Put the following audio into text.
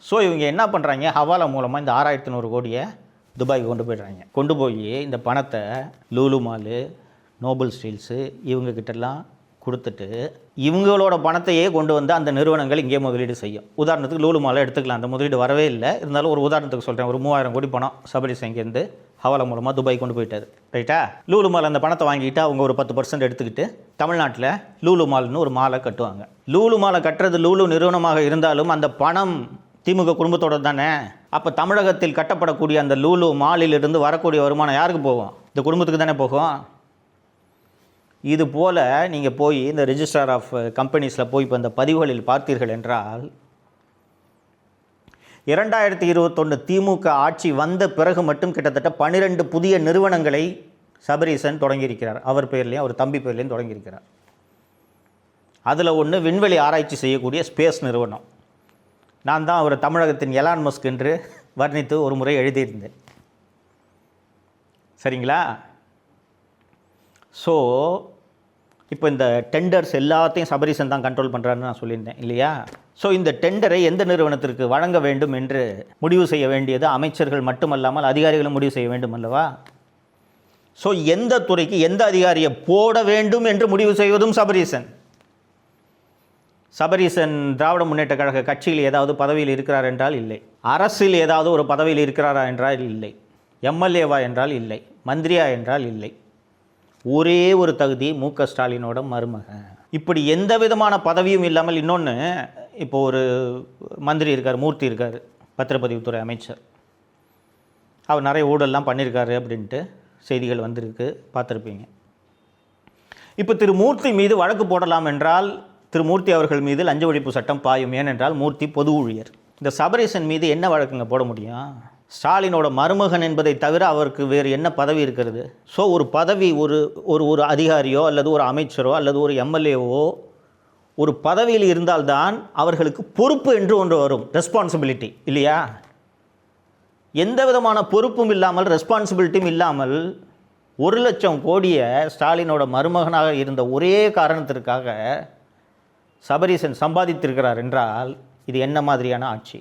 So இவங்க என்ன பண்ணுறாங்க, ஹவாலா மூலமாக இந்த 6100 கோடியை துபாய்க்கு கொண்டு போய்ட்றாங்க. கொண்டு போய் இந்த பணத்தை லூலு மாலு, நோபல் ஸ்டீல்ஸு இவங்கக்கிட்டலாம் கொடுத்துட்டு இவங்களோட பணத்தையே கொண்டு வந்து அந்த நிறுவனங்கள் இங்கே முதலீடு செய்யும். உதாரணத்துக்கு லூலு மாலை எடுத்துக்கலாம், அந்த முதலீடு வரவே இல்லை. இருந்தாலும் ஒரு உதாரணத்துக்கு சொல்கிறேன், ஒரு 3000 கோடி பணம் சபரிஸ் இங்கேருந்து ஹவாலா மூலமாக துபாய் கொண்டு போயிட்டார், ரைட்டா? லூலு மால் அந்த பணத்தை வாங்கிட்டு அவங்க ஒரு 10% எடுத்துக்கிட்டு தமிழ்நாட்டில் லூலு மால்னு ஒரு மாலை கட்டுவாங்க. லூலு மாலை கட்டுறது லூலு நிறுவனமாக இருந்தாலும் அந்த பணம் திமுக குடும்பத்தோடு தானே. அப்போ தமிழகத்தில் கட்டப்படக்கூடிய அந்த லூலு மாலிலிருந்து வரக்கூடிய வருமானம் யாருக்கு போகும்? இந்த குடும்பத்துக்கு தானே போகும். இது போல் நீங்கள் போய் இந்த ரெஜிஸ்ட்ரார் ஆஃப் கம்பெனிஸில் போய் இப்போ இந்த பதிவுகளில் பார்த்தீர்கள் என்றால் 2021 திமுக ஆட்சி வந்த பிறகு மட்டும் கிட்டத்தட்ட 12 புதிய நிறுவனங்களை சபரீசன் தொடங்கியிருக்கிறார். அவர் பேர்லேயும் அவர் தம்பி பேர்லேயும் தொடங்கியிருக்கிறார். அதில் ஒன்று விண்வெளி ஆராய்ச்சி செய்யக்கூடிய ஸ்பேஸ் நிறுவனம். நான் தான் அவர் தமிழகத்தின் எலான் மஸ்க் என்று வர்ணித்து ஒரு முறை எழுதியிருந்தேன், சரிங்களா? ஸோ இப்போ இந்த டெண்டர்ஸ் எல்லாத்தையும் சபரீசன் தான் கண்ட்ரோல் பண்ணுறாருன்னு நான் சொல்லியிருந்தேன் இல்லையா? ஸோ இந்த டெண்டரை எந்த நிறுவனத்திற்கு வழங்க வேண்டும் என்று முடிவு செய்ய வேண்டியது அமைச்சர்கள் மட்டுமல்லாமல் அதிகாரிகளும் முடிவு செய்ய வேண்டும் அல்லவா? ஸோ எந்த துறைக்கு எந்த அதிகாரியை போட வேண்டும் என்று முடிவு செய்வதும் சபரீசன். சபரீசன் திராவிட முன்னேற்ற கழக கட்சியில் ஏதாவது பதவியில் இருக்கிறார் என்றால் இல்லை. அரசில் ஏதாவது ஒரு பதவியில் இருக்கிறாரா என்றால் இல்லை. எம்எல்ஏவா என்றால் இல்லை. மந்திரியா என்றால் இல்லை. ஒரே ஒரு தகுதி மு.க. ஸ்டாலினோட மருமகன். இப்படி எந்த விதமான பதவியும் இல்லாமல் இன்னொன்று, இப்போ ஒரு மந்திரி இருக்கார், மூர்த்தி இருக்கார், பத்திரப்பதிவுத்துறை அமைச்சர். அவர் நிறைய ஊழல்லாம் பண்ணியிருக்காரு அப்படின்ட்டு செய்திகள் வந்திருக்கு, பார்த்துருப்பீங்க. இப்போ திரு மூர்த்தி மீது வழக்கு போடலாம் என்றால் திரு மூர்த்தி அவர்கள் மீது லஞ்ச ஒழிப்பு சட்டம் பாயும். ஏனென்றால் மூர்த்தி பொது ஊழியர். இந்த சபரீசன் மீது என்ன வழக்குங்க போட முடியும்? ஸ்டாலினோட மருமகன் என்பதை தவிர அவருக்கு வேறு என்ன பதவி இருக்கிறது? ஸோ ஒரு பதவி, ஒரு ஒரு அதிகாரியோ அல்லது ஒரு அமைச்சரோ அல்லது ஒரு எம்எல்ஏவோ ஒரு பதவியில் இருந்தால்தான் அவர்களுக்கு பொறுப்பு என்று ஒன்று வரும், ரெஸ்பான்சிபிலிட்டி இல்லையா? எந்த விதமான பொறுப்பும் இல்லாமல் ரெஸ்பான்சிபிலிட்டியும் இல்லாமல் 1,00,000 கோடியை ஸ்டாலினோட மருமகனாக இருந்த ஒரே காரணத்திற்காக சபரீசன் சம்பாதித்திருக்கிறார் என்றால் இது என்ன மாதிரியான ஆட்சி?